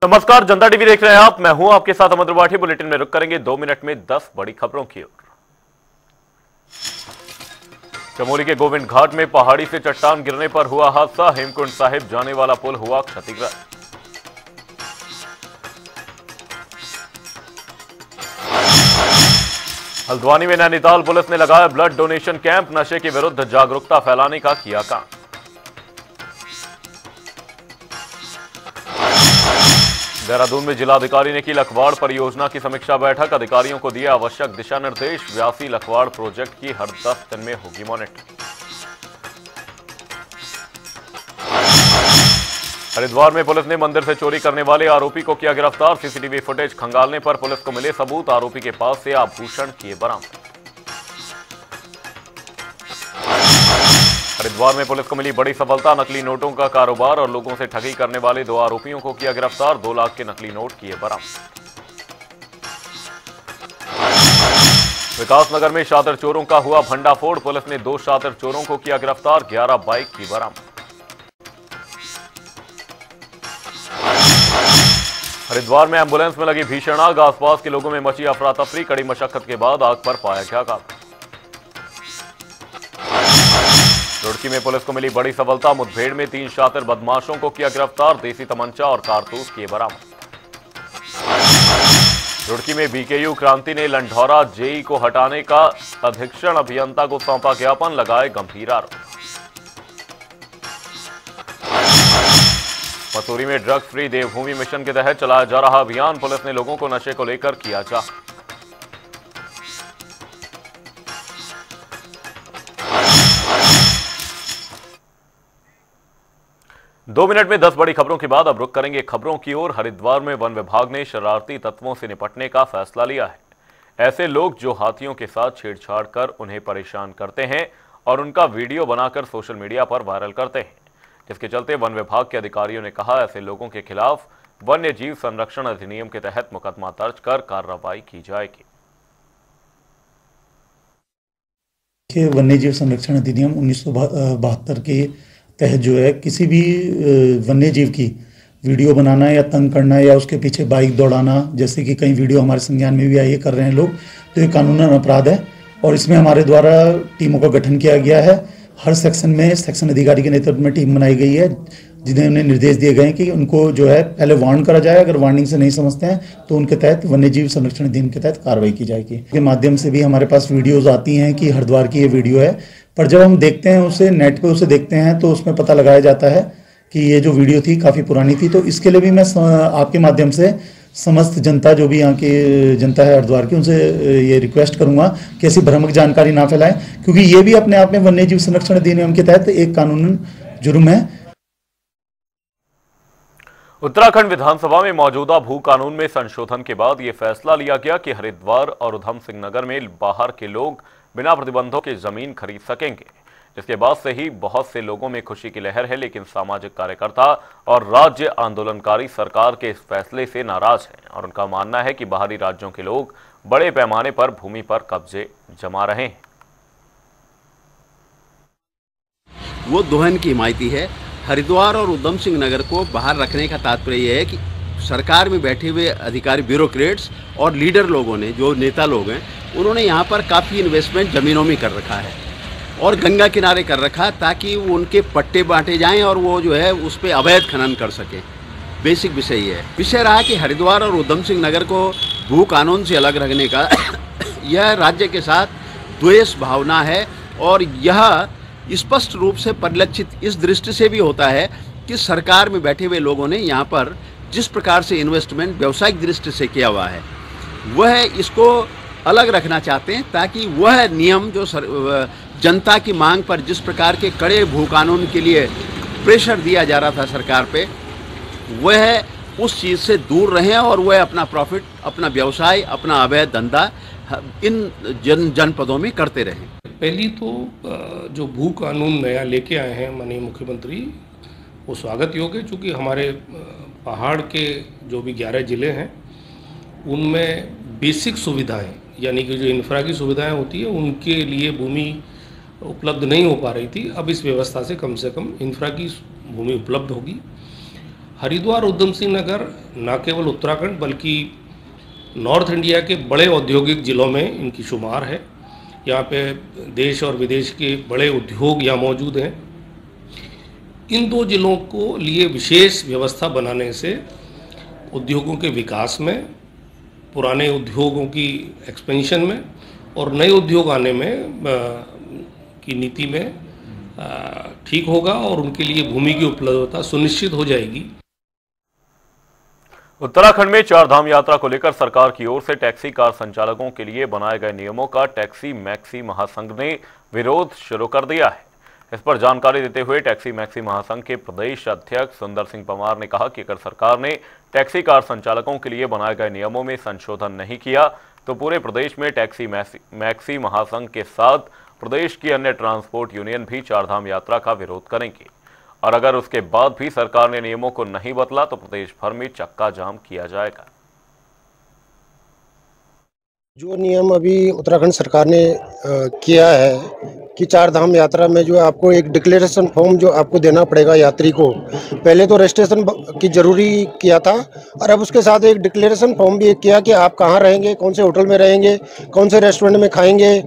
नमस्कार, जनता टीवी देख रहे हैं आप। मैं हूं आपके साथ अमर त्रिपाठी। बुलेटिन में रुक करेंगे 2 मिनट में 10 बड़ी खबरों की ओर। चमोली के गोविंद घाट में पहाड़ी से चट्टान गिरने पर हुआ हादसा। हेमकुंड साहिब जाने वाला पुल हुआ क्षतिग्रस्त। हल्द्वानी में नैनीताल पुलिस ने लगाया ब्लड डोनेशन कैंप। नशे के विरुद्ध जागरूकता फैलाने का किया काम। देहरादून में जिलाधिकारी ने की लखवाड़ परियोजना की समीक्षा बैठक। अधिकारियों को दिए आवश्यक दिशा निर्देश। व्यासी लखवाड़ प्रोजेक्ट की हर 10 दिन में होगी मॉनिटरिंग। हरिद्वार में पुलिस ने मंदिर से चोरी करने वाले आरोपी को किया गिरफ्तार। सीसीटीवी फुटेज खंगालने पर पुलिस को मिले सबूत। आरोपी के पास से आभूषण किए बरामद। हरिद्वार में पुलिस को मिली बड़ी सफलता। नकली नोटों का कारोबार और लोगों से ठगी करने वाले 2 आरोपियों को किया गिरफ्तार। 2 लाख के नकली नोट किए बरामद। विकासनगर में शातिर चोरों का हुआ भंडाफोड़। पुलिस ने 2 शातिर चोरों को किया गिरफ्तार। 11 बाइक की बरामद। हरिद्वार में एंबुलेंस में लगी भीषण आग। आसपास के लोगों में मची अफरा तफरी। कड़ी मशक्कत के बाद आग पर पाया गया काबू। रुड़की में पुलिस को मिली बड़ी सफलता। मुठभेड़ में 3 शातिर बदमाशों को किया गिरफ्तार। देसी तमंचा और कारतूस किए बरामद। रुड़की में बीकेयू क्रांति ने लंढौरा जेई को हटाने का अधीक्षण अभियंता को सौंपा ज्ञापन। लगाए गंभीर आरोप। मसूरी में ड्रग्स फ्री देवभूमि मिशन के तहत चलाया जा रहा अभियान। पुलिस ने लोगों को नशे को लेकर किया जागरूक। 2 मिनट में 10 बड़ी खबरों के बाद अब रुक करेंगे खबरों की ओर। हरिद्वार में वन विभाग ने शरारती तत्वों से निपटने का फैसला लिया है। ऐसे लोग जो हाथियों के साथ छेड़छाड़ कर उन्हें परेशान करते हैं और उनका वीडियो बनाकर सोशल मीडिया पर वायरल करते हैं, जिसके चलते वन विभाग के अधिकारियों ने कहा ऐसे लोगों के खिलाफ वन्य जीव संरक्षण अधिनियम के तहत मुकदमा दर्ज कर कार्रवाई की जाएगी। वन्य जीव संरक्षण अधिनियम 1972 के तहत जो है किसी भी वन्य जीव की वीडियो बनाना या तंग करना या उसके पीछे बाइक दौड़ाना, जैसे कि कई वीडियो हमारे संज्ञान में भी आई कर रहे हैं लोग, तो ये कानूनन अपराध है। और इसमें हमारे द्वारा टीमों का गठन किया गया है। हर सेक्शन में सेक्शन अधिकारी के नेतृत्व में टीम बनाई गई है, जिन्हें उन्हें निर्देश दिए गए हैं कि उनको जो है पहले वार्न करा जाए। अगर वार्निंग से नहीं समझते हैं तो उनके तहत वन्य जीव संरक्षण अधिनियम के तहत कार्रवाई की जाएगी। के माध्यम से भी हमारे पास वीडियोज आती हैं कि हरिद्वार की ये वीडियो है, पर जब हम देखते हैं उसे नेट पे उसे देखते हैं तो उसमें पता लगाया जाता है कि ये जो वीडियो थी काफ़ी पुरानी थी। तो इसके लिए भी मैं आपके माध्यम से समस्त जनता, जो भी यहाँ की जनता है हरिद्वार की, उनसे ये रिक्वेस्ट करूंगा कि ऐसी भ्रामक जानकारी ना फैलाएं, क्योंकि ये भी अपने आप में वन्य जीव संरक्षण अधिनियम के तहत एक कानूनन जुर्म है। उत्तराखंड विधानसभा में मौजूदा भू कानून में संशोधन के बाद यह फैसला लिया गया कि हरिद्वार और उधम सिंह नगर में बाहर के लोग बिना प्रतिबंधों के जमीन खरीद सकेंगे। इसके बाद से ही बहुत से लोगों में खुशी की लहर है, लेकिन सामाजिक कार्यकर्ता और राज्य आंदोलनकारी सरकार के इस फैसले से नाराज हैं और उनका मानना है कि बाहरी राज्यों के लोग बड़े पैमाने पर भूमि पर कब्जे जमा रहे हैं। वो दोहन की हिमायती है। हरिद्वार और उधम सिंह नगर को बाहर रखने का तात्पर्य यह है कि सरकार में बैठे हुए अधिकारी, ब्यूरोक्रेट्स और लीडर लोगों ने, जो नेता लोग हैं, उन्होंने यहाँ पर काफ़ी इन्वेस्टमेंट ज़मीनों में कर रखा है और गंगा किनारे कर रखा, ताकि उनके पट्टे बांटे जाएं और वो जो है उस पर अवैध खनन कर सकें। बेसिक विषय ये है। विषय रहा कि हरिद्वार और उधम सिंह नगर को भू कानून से अलग रखने का यह राज्य के साथ द्वेष भावना है और यह स्पष्ट रूप से परिलक्षित इस दृष्टि से भी होता है कि सरकार में बैठे हुए लोगों ने यहाँ पर जिस प्रकार से इन्वेस्टमेंट व्यावसायिक दृष्टि से किया हुआ है, वह इसको अलग रखना चाहते हैं, ताकि वह नियम जो जनता की मांग पर जिस प्रकार के कड़े भू कानून के लिए प्रेशर दिया जा रहा था सरकार पे, वह उस चीज़ से दूर रहें और वह अपना प्रॉफिट, अपना व्यवसाय, अपना अवैध धंधा इन जनपदों में करते रहें। पहली तो जो भू कानून नया लेके आए हैं माननीय मुख्यमंत्री, वो स्वागत योग्य है, चूँकि हमारे पहाड़ के जो भी 11 ज़िले हैं उनमें बेसिक सुविधाएं, यानी कि जो इंफ्रा की सुविधाएं होती है, उनके लिए भूमि उपलब्ध नहीं हो पा रही थी। अब इस व्यवस्था से कम इंफ्रा की भूमि उपलब्ध होगी। हरिद्वार उधम सिंह नगर न केवल उत्तराखंड बल्कि नॉर्थ इंडिया के बड़े औद्योगिक जिलों में इनकी शुमार है। यहाँ पे देश और विदेश के बड़े उद्योग यहाँ मौजूद हैं। इन दो जिलों को लिए विशेष व्यवस्था बनाने से उद्योगों के विकास में, पुराने उद्योगों की एक्सपेंशन में और नए उद्योग आने में की नीति में ठीक होगा और उनके लिए भूमि की उपलब्धता सुनिश्चित हो जाएगी। उत्तराखंड में चारधाम यात्रा को लेकर सरकार की ओर से टैक्सी कार संचालकों के लिए बनाए गए नियमों का टैक्सी मैक्सी महासंघ ने विरोध शुरू कर दिया है। इस पर जानकारी देते हुए टैक्सी मैक्सी महासंघ के प्रदेश अध्यक्ष सुंदर सिंह पंवार ने कहा कि अगर सरकार ने टैक्सी कार संचालकों के लिए बनाए गए नियमों में संशोधन नहीं किया तो पूरे प्रदेश में टैक्सी मैक्सी महासंघ के साथ प्रदेश की अन्य ट्रांसपोर्ट यूनियन भी चारधाम यात्रा का विरोध करेंगे और अगर उसके बाद भी सरकार ने नियमों को नहीं बदला तो प्रदेश भर में चक्का जाम किया जाएगा। जो नियम अभी उत्तराखंड सरकार ने किया है कि चारधाम यात्रा में जो आपको एक डिक्लेरेशन फॉर्म जो आपको देना पड़ेगा यात्री को, पहले तो रजिस्ट्रेशन की जरूरी किया था और अब उसके साथ एक डिक्लेरेशन फॉर्म भी किया कि आप कहाँ रहेंगे, कौन से होटल में रहेंगे, कौन से रेस्टोरेंट में खाएंगे,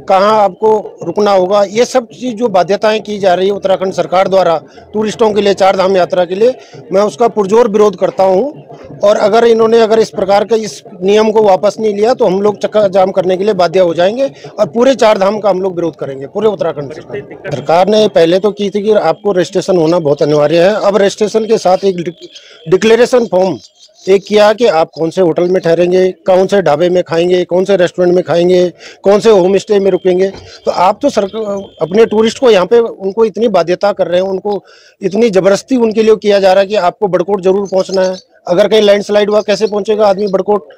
कहाँ आपको रुकना होगा। ये सब चीज़ जो बाध्यताएं की जा रही है उत्तराखंड सरकार द्वारा टूरिस्टों के लिए चारधाम यात्रा के लिए, मैं उसका पुरजोर विरोध करता हूँ। और अगर इन्होंने इस प्रकार का इस नियम को वापस नहीं लिया तो हम लोग चक्का जाम करने के लिए बाध्य हो जाएंगे और पूरे चारधाम का हम लोग विरोध करेंगे। पूरे उत्तराखंड सरकार ने पहले तो की थी कि आपको रजिस्ट्रेशन होना बहुत अनिवार्य है, अब रजिस्ट्रेशन के साथ एक डिक्लेरेशन फॉर्म एक किया कि आप कौन से होटल में ठहरेंगे, कौन से ढाबे में खाएंगे, कौन से रेस्टोरेंट में खाएंगे, कौन से होम स्टे में रुकेंगे। तो आप तो अपने टूरिस्ट को यहाँ पे उनको इतनी बाध्यता कर रहे हैं, उनको इतनी जबरदस्ती उनके लिए किया जा रहा है कि आपको बड़कोट जरूर पहुँचना है। अगर कहीं लैंडस्लाइड हुआ कैसे पहुँचेगा आदमी बड़कोट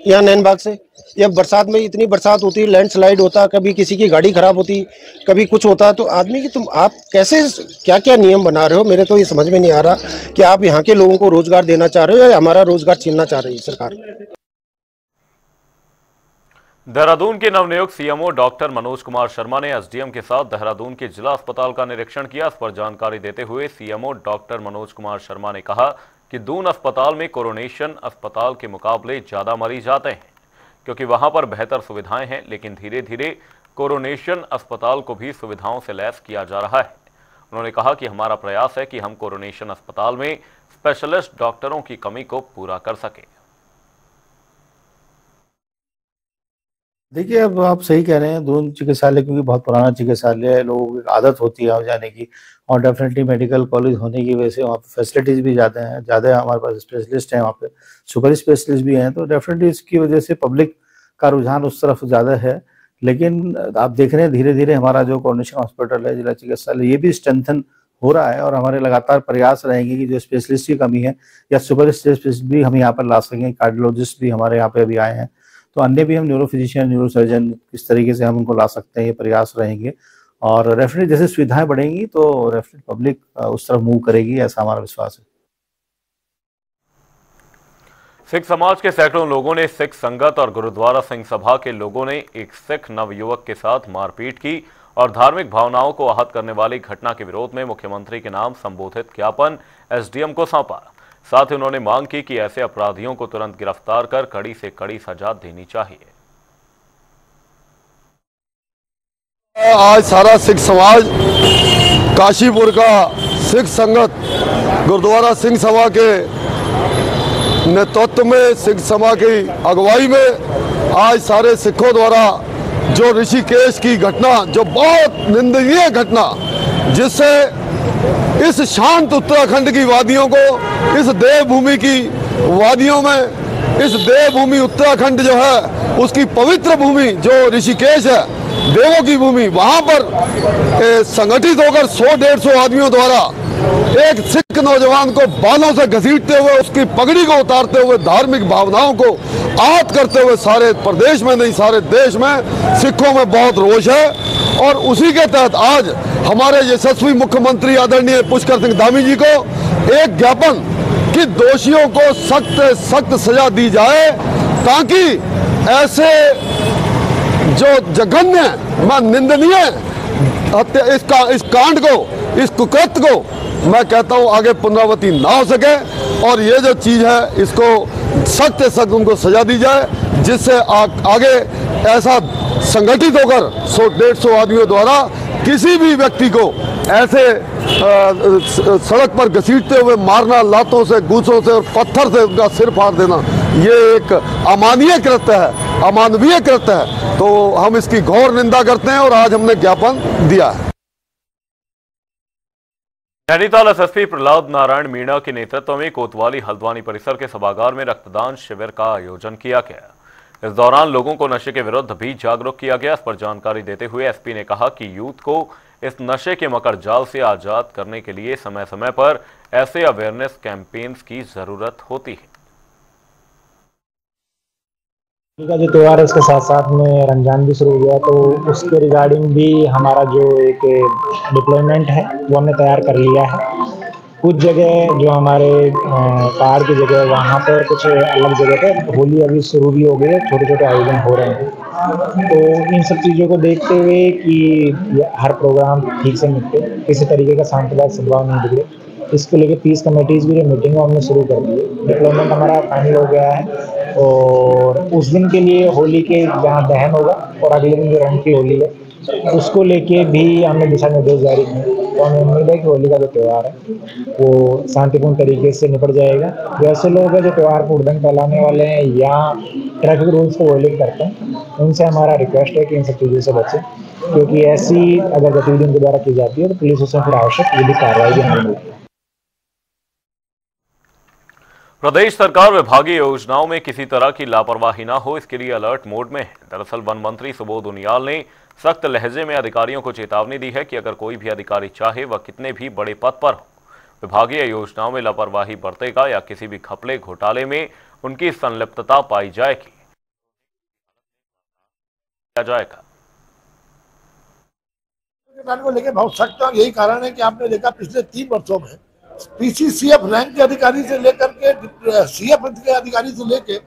या नैनबाग से? या बरसात में इतनी बरसात होती, लैंडस्लाइड होता, कभी किसी की गाड़ी खराब होती, कभी कुछ होता, तो आदमी की तुम आप कैसे क्या क्या नियम बना रहे हो? मेरे तो ये समझ में नहीं आ रहा कि आप यहाँ के लोगों को रोजगार देना चाह रहे हो या हमारा रोजगार छीनना चाह रही है सरकार। देहरादून के नवनियुक्त सीएमओ डॉक्टर मनोज कुमार शर्मा ने एसडीएम के साथ देहरादून के जिला अस्पताल का निरीक्षण किया। इस पर जानकारी देते हुए सीएमओ डॉक्टर मनोज कुमार शर्मा ने कहा कि दून अस्पताल में कोरोनेशन अस्पताल के मुकाबले ज्यादा मरीज आते हैं क्योंकि वहां पर बेहतर सुविधाएं हैं, लेकिन धीरे धीरे कोरोनेशन अस्पताल को भी सुविधाओं से लैस किया जा रहा है। उन्होंने कहा कि हमारा प्रयास है कि हम कोरोनेशन अस्पताल में स्पेशलिस्ट डॉक्टरों की कमी को पूरा कर सकें। देखिए, अब आप सही कह रहे हैं, दून चिकित्सालय क्योंकि बहुत पुराना चिकित्सालय है, लोगों की आदत होती है वहाँ जाने की और डेफिनेटली मेडिकल कॉलेज होने की वजह से वहाँ पे फैसिलिटीज़ भी ज़्यादा हमारे पास स्पेशलिस्ट हैं, वहाँ पे सुपर स्पेशलिस्ट भी हैं, तो डेफिनेटली इसकी वजह से पब्लिक का रुझान उस तरफ ज़्यादा है। लेकिन आप देख रहे हैं धीरे धीरे हमारा जो कोरोनेशन हॉस्पिटल है, जिला चिकित्सालय, ये भी स्ट्रेंथन हो रहा है और हमारे लगातार प्रयास रहेंगे कि जो स्पेशलिस्ट की कमी है या सुपर स्पेशलिस्ट भी हम यहाँ पर ला सकें। कार्डियोलॉजिस्ट भी हमारे यहाँ पे अभी आए हैं, तो अन्य भी हम न्यूरो फिजिशियन, न्यूरो सर्जन किस तरीके से हम उनको ला सकते हैं, ये प्रयास रहेंगे। और डेफिनेटली जैसे सुविधाएं बढ़ेंगी तो डेफिनेटली पब्लिक उस तरफ मूव करेगी, ऐसा हमारा विश्वास है। सिख समाज के सैकड़ों लोगों ने सिख संगत और गुरुद्वारा सिंह सभा के लोगों ने एक सिख नवयुवक के साथ मारपीट की और धार्मिक भावनाओं को आहत करने वाली घटना के विरोध में मुख्यमंत्री के नाम संबोधित ज्ञापन एसडीएम को सौंपा। साथ ही उन्होंने मांग की कि ऐसे अपराधियों को तुरंत गिरफ्तार कर कड़ी से कड़ी सजा देनी चाहिए। आज सारा सिख समाज, काशीपुर का सिख संगत, गुरुद्वारा सिंह सभा के नेतृत्व में, सिख सभा की अगुवाई में आज सारे सिखों द्वारा जो ऋषिकेश की घटना, जो बहुत निंदनीय घटना, जिससे इस शांत उत्तराखंड की वादियों को, इस देवभूमि की वादियों में, इस देवभूमि उत्तराखंड जो है उसकी पवित्र भूमि जो ऋषिकेश है, देवों की भूमि, वहां पर संगठित होकर 100-150 आदमियों द्वारा एक सिख नौजवान को बालों से घसीटते हुए, उसकी पगड़ी को उतारते हुए, धार्मिक भावनाओं को आहत करते हुए सारे प्रदेश में नहीं सारे देश में सिखों में बहुत रोष है। और उसी के तहत आज हमारे यशस्वी मुख्यमंत्री आदरणीय पुष्कर सिंह धामी जी को एक ज्ञापन कि दोषियों को सख्त सख्त सजा दी जाए, ताकि ऐसे जो जघन्य निंदनीय इस कांड को इस कुकृत्य को मैं कहता हूं आगे पुनरावृत्ति ना हो सके, और ये जो चीज़ है इसको सख्त से सख्त उनको सजा दी जाए, जिससे आगे ऐसा संगठित होकर 100-150 आदमियों द्वारा किसी भी व्यक्ति को ऐसे सड़क पर घसीटते हुए मारना, लातों से, गूंसों से और पत्थर से उनका सिर फाड़ देना, ये एक अमानवीय कृत्य है, अमानवीय कृत्य है। तो हम इसकी घोर निंदा करते हैं और आज हमने ज्ञापन दिया है। नैनीताल एसएसपी प्रहलाद नारायण मीणा के नेतृत्व में कोतवाली हल्द्वानी परिसर के सभागार में रक्तदान शिविर का आयोजन किया गया। इस दौरान लोगों को नशे के विरुद्ध भी जागरूक किया गया। इस पर जानकारी देते हुए एसपी ने कहा कि यूथ को इस नशे के मकर जाल से आजाद करने के लिए समय समय पर ऐसे अवेयरनेस कैंपेन्स की जरूरत होती है। का जो त्यौहार है, इसके साथ साथ में रमजान भी शुरू हो गया, तो उसके रिगार्डिंग भी हमारा जो एक डिप्लॉयमेंट है वो हमने तैयार कर लिया है। कुछ जगह जो हमारे पहाड़ की जगह, वहाँ पर कुछ अलग जगह पे होली अभी शुरू भी हो गई है, छोटे छोटे आयोजन हो रहे हैं। तो इन सब चीज़ों को देखते हुए कि हर प्रोग्राम ठीक से निपटे, किसी तरीके का सांप्रदायिक सद्भाव नहीं बिगड़े, इसको लेके पीस कमेटीज़ भी मीटिंग हमने शुरू कर दी है। डिप्लॉयमेंट हमारा फाइनल हो गया है और उस दिन के लिए होली के जहाँ दहन होगा और अगले दिन जो रंग की होली है उसको लेके भी हमने दिशा निर्देश जारी किए। तो हमें उम्मीद है कि होली का जो त्यौहार है वो शांतिपूर्ण तरीके से निपट जाएगा। जो ऐसे लोग हैं जो त्यौहार को उड़दंग फैलाने वाले हैं या ट्रैफिक रूल्स को वायलेट करते हैं, उनसे हमारा रिक्वेस्ट है कि इन सब चीज़ों से बचें, क्योंकि ऐसी अगर गतिविधि उनके द्वारा की जाती है तो पुलिस उसमें फिर आवश्यक विधिक कार्रवाई भी नहीं मिलती है। प्रदेश सरकार विभागीय योजनाओं में किसी तरह की लापरवाही न हो, इसके लिए अलर्ट मोड में है। दरअसल वन मंत्री सुबोध उनियाल ने सख्त लहजे में अधिकारियों को चेतावनी दी है कि अगर कोई भी अधिकारी चाहे वह कितने भी बड़े पद पर हो, विभागीय योजनाओं में लापरवाही बरतेगा या किसी भी घपले घोटाले में उनकी संलिप्तता पाई जाएगी, को लेकर बहुत सख्त है। यही कारण है कि आपने देखा पिछले 3 वर्षों में पीसीसीएफ रैंक के अधिकारी से लेकर के सीएफ के अधिकारी से लेकर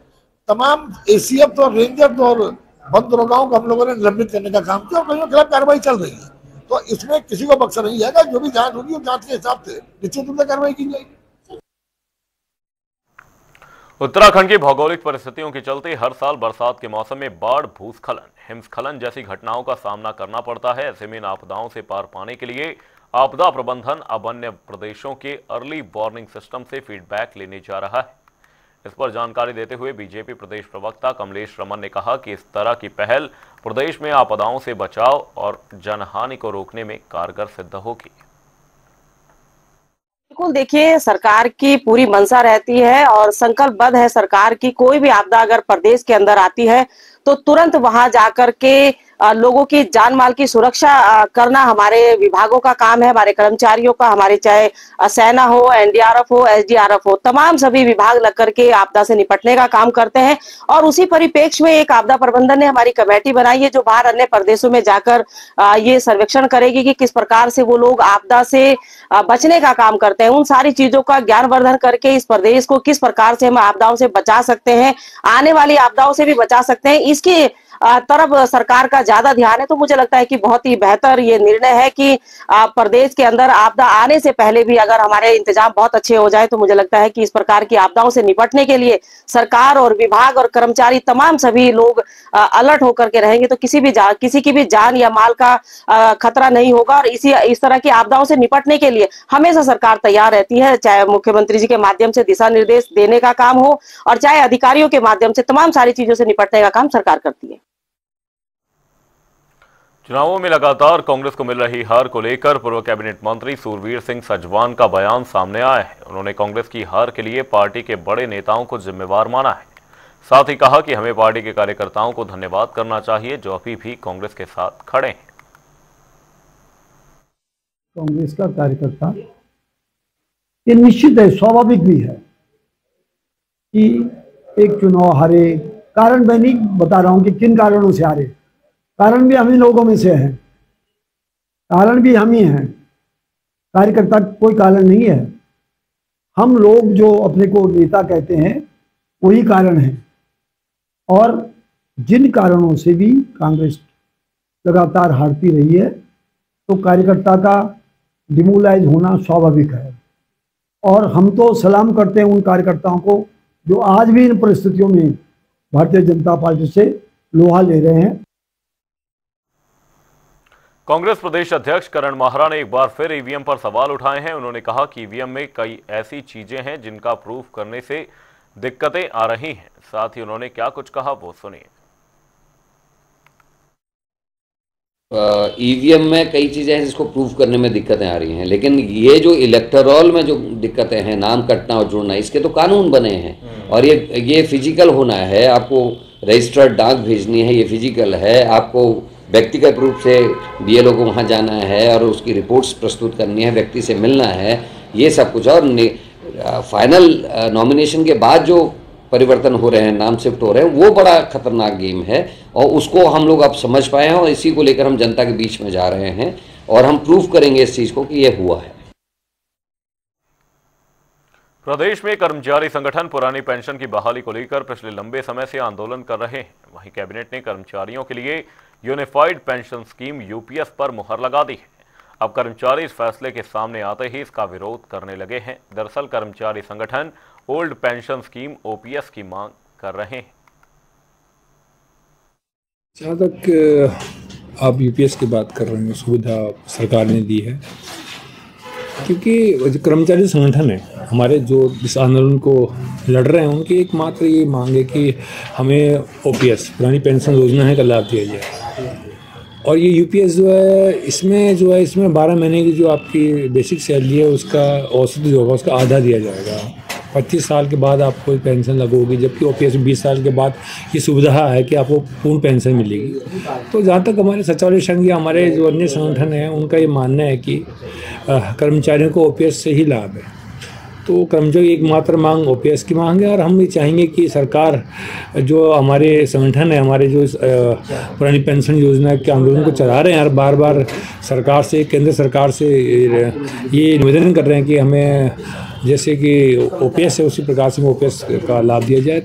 तमाम एसीएफ और रेंजर और बंद दरोगाओं को हम लोगों ने निलंबित करने का काम किया और कईयों के खिलाफ कार्रवाई चल रही है। तो इसमें किसी को बख्शा नहीं जाएगा। जो भी जांच होगी उस जांच के हिसाब से निश्चित रूप से कार्रवाई की जाएगी। उत्तराखंड की भौगोलिक परिस्थितियों के चलते हर साल बरसात के मौसम में बाढ़, भूस्खलन, हिमस्खलन जैसी घटनाओं का सामना करना पड़ता है। ऐसे में इन आपदाओं से पार पाने के लिए आपदा प्रबंधन अब अन्य प्रदेशों के अर्ली वार्निंग सिस्टम से फीडबैक लेने जा रहा है। इस पर जानकारी देते हुए बीजेपी प्रदेश प्रवक्ता कमलेश रमन ने कहा कि इस तरह की पहल प्रदेश में आपदाओं से बचाव और जनहानि को रोकने में कारगर सिद्ध होगी। बिल्कुल, देखिए, सरकार की पूरी मंशा रहती है और संकल्पबद्ध है सरकार की, कोई भी आपदा अगर प्रदेश के अंदर आती है तो तुरंत वहां जाकर के लोगों की जान माल की सुरक्षा करना हमारे विभागों का काम है, हमारे कर्मचारियों का, हमारे चाहे सेना हो, एनडीआरएफ हो, एसडीआरएफ हो, तमाम सभी विभाग लग करके आपदा से निपटने का काम करते हैं। और उसी परिप्रेक्ष्य में एक आपदा प्रबंधन ने हमारी कमेटी बनाई है जो बाहर अन्य प्रदेशों में जाकर ये सर्वेक्षण करेगी कि किस प्रकार से वो लोग आपदा से बचने का काम करते हैं। उन सारी चीजों का ज्ञानवर्धन करके इस प्रदेश को किस प्रकार से हम आपदाओं से बचा सकते हैं, आने वाली आपदाओं से भी बचा सकते हैं, इसकी तरफ सरकार का ज्यादा ध्यान है। तो मुझे लगता है कि बहुत ही बेहतर ये निर्णय है कि प्रदेश के अंदर आपदा आने से पहले भी अगर हमारे इंतजाम बहुत अच्छे हो जाए तो मुझे लगता है कि इस प्रकार की आपदाओं से निपटने के लिए सरकार और विभाग और कर्मचारी तमाम सभी लोग अलर्ट होकर के रहेंगे तो किसी की भी जान या माल का खतरा नहीं होगा। और इस तरह की आपदाओं से निपटने के लिए हमेशा सरकार तैयार रहती है, चाहे मुख्यमंत्री जी के माध्यम से दिशा निर्देश देने का काम हो और चाहे अधिकारियों के माध्यम से, तमाम सारी चीजों से निपटने का काम सरकार करती है। चुनावों में लगातार कांग्रेस को मिल रही हार को लेकर पूर्व कैबिनेट मंत्री सूरवीर सिंह सजवान का बयान सामने आया है। उन्होंने कांग्रेस की हार के लिए पार्टी के बड़े नेताओं को जिम्मेवार माना है। साथ ही कहा कि हमें पार्टी के कार्यकर्ताओं को धन्यवाद करना चाहिए जो अभी भी कांग्रेस के साथ खड़े हैं। कांग्रेस का कार्यकर्ता ये निश्चित है, स्वाभाविक भी है कि एक चुनाव हारे। कारण मैं नहीं बता रहा हूं कि किन कारणों से हारे, कारण भी हम ही लोगों में से हैं, कारण भी हम ही हैं, कार्यकर्ता कोई कारण नहीं है। हम लोग जो अपने को नेता कहते हैं वही कारण है। और जिन कारणों से भी कांग्रेस लगातार हारती रही है तो कार्यकर्ता का डिमोलाइज होना स्वाभाविक है। और हम तो सलाम करते हैं उन कार्यकर्ताओं को जो आज भी इन परिस्थितियों में भारतीय जनता पार्टी से लोहा ले रहे हैं। कांग्रेस प्रदेश अध्यक्ष करण माहरा ने एक बार फिर ईवीएम पर सवाल उठाए हैं। उन्होंने कहा कि ईवीएम में कई ऐसी चीजें हैं जिनका प्रूफ करने से दिक्कतें आ रही हैं। साथ ही उन्होंने क्या कुछ कहा वो सुनिए। ईवीएम में कई चीज़ें हैं जिसको प्रूव करने में दिक्कतें आ रही हैं, लेकिन ये जो इलेक्टोरल में जो दिक्कतें हैं, नाम कटना और जुड़ना, इसके तो कानून बने हैं और ये फिजिकल होना है। आपको रजिस्टर्ड डाक भेजनी है, ये फिजिकल है। आपको व्यक्तिगत रूप से बीएलओ को वहाँ जाना है और उसकी रिपोर्ट्स प्रस्तुत करनी है, व्यक्ति से मिलना है, ये सब कुछ। और फाइनल नॉमिनेशन के बाद जो परिवर्तन हो रहे हैं, नाम शिफ्ट हो रहे हैं, वो बड़ा खतरनाक गेम है और उसको हम लोग अब समझ पाए हैं और इसी को लेकर हम जनता के बीच में जा रहे हैं और हम प्रूफ करेंगे इस चीज को कि ये हुआ है। प्रदेश में कर्मचारी संगठन पुरानी पेंशन की बहाली को लेकर पिछले लंबे समय से आंदोलन कर रहे हैं। वहीं कैबिनेट ने कर्मचारियों के लिए यूनिफाइड पेंशन स्कीम यूपीएस पर मुहर लगा दी है। अब कर्मचारी इस फैसले के सामने आते ही इसका विरोध करने लगे हैं। दरअसल कर्मचारी संगठन ओल्ड पेंशन स्कीम ओपीएस की मांग कर रहे हैं। जहाँ तक आप यूपीएस की बात कर रहे हैं, सुविधा सरकार ने दी है, क्योंकि जो कर्मचारी संगठन है हमारे, जो इस आंदोलन को लड़ रहे हैं, उनकी एकमात्र ये मांग है कि हमें ओपीएस पुरानी पेंशन योजना है का लाभ दिया जाए। और ये यूपीएस जो है, इसमें 12 महीने की जो आपकी बेसिक सैलरी है उसका औसत जो होगा उसका आधा दिया जाएगा। 25 साल के बाद आपको पेंशन लगू होगी, जबकि ओपीएस में 20 साल के बाद ये सुविधा है कि आपको पूर्ण पेंशन मिलेगी। तो जहाँ तक हमारे सचिवालय संघ या हमारे जो अन्य संगठन हैं, उनका ये मानना है कि कर्मचारियों को ओपीएस से ही लाभ है। तो कर्मचारी एकमात्र मांग ओपीएस की मांग है और हम ये चाहेंगे कि सरकार, जो हमारे संगठन है, हमारे जो पुरानी पेंशन योजना के आंदोलन को चला रहे हैं और बार बार सरकार से, केंद्र सरकार से ये निवेदन कर रहे हैं कि हमें जैसे कि ओपीएस है उसी प्रकार से ओपीएस का लाभ दिया जाए।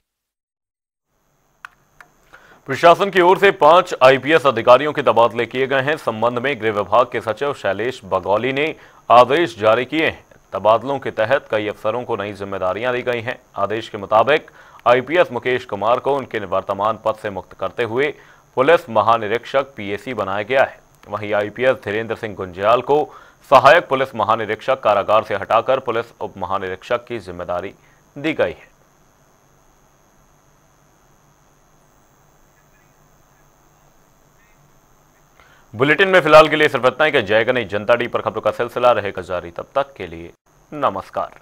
प्रशासन की ओर से 5 आईपीएस अधिकारियों के तबादले किए गए हैं। संबंध में गृह विभाग के सचिव शैलेश बगौली ने आदेश जारी किए हैं। तबादलों के तहत कई अफसरों को नई जिम्मेदारियां दी गई हैं। आदेश के मुताबिक आईपीएस मुकेश कुमार को उनके वर्तमान पद से मुक्त करते हुए पुलिस महानिरीक्षक पीएसी बनाया गया है। वहीं आईपीएस धीरेन्द्र सिंह गुंजियाल को सहायक पुलिस महानिरीक्षक कारागार से हटाकर पुलिस उप महानिरीक्षक की जिम्मेदारी दी गई है। बुलेटिन में फिलहाल के लिए सिर्फ इतना ही। जय गणेश। जनता डी पर खबरों का सिलसिला रहेगा जारी। तब तक के लिए नमस्कार।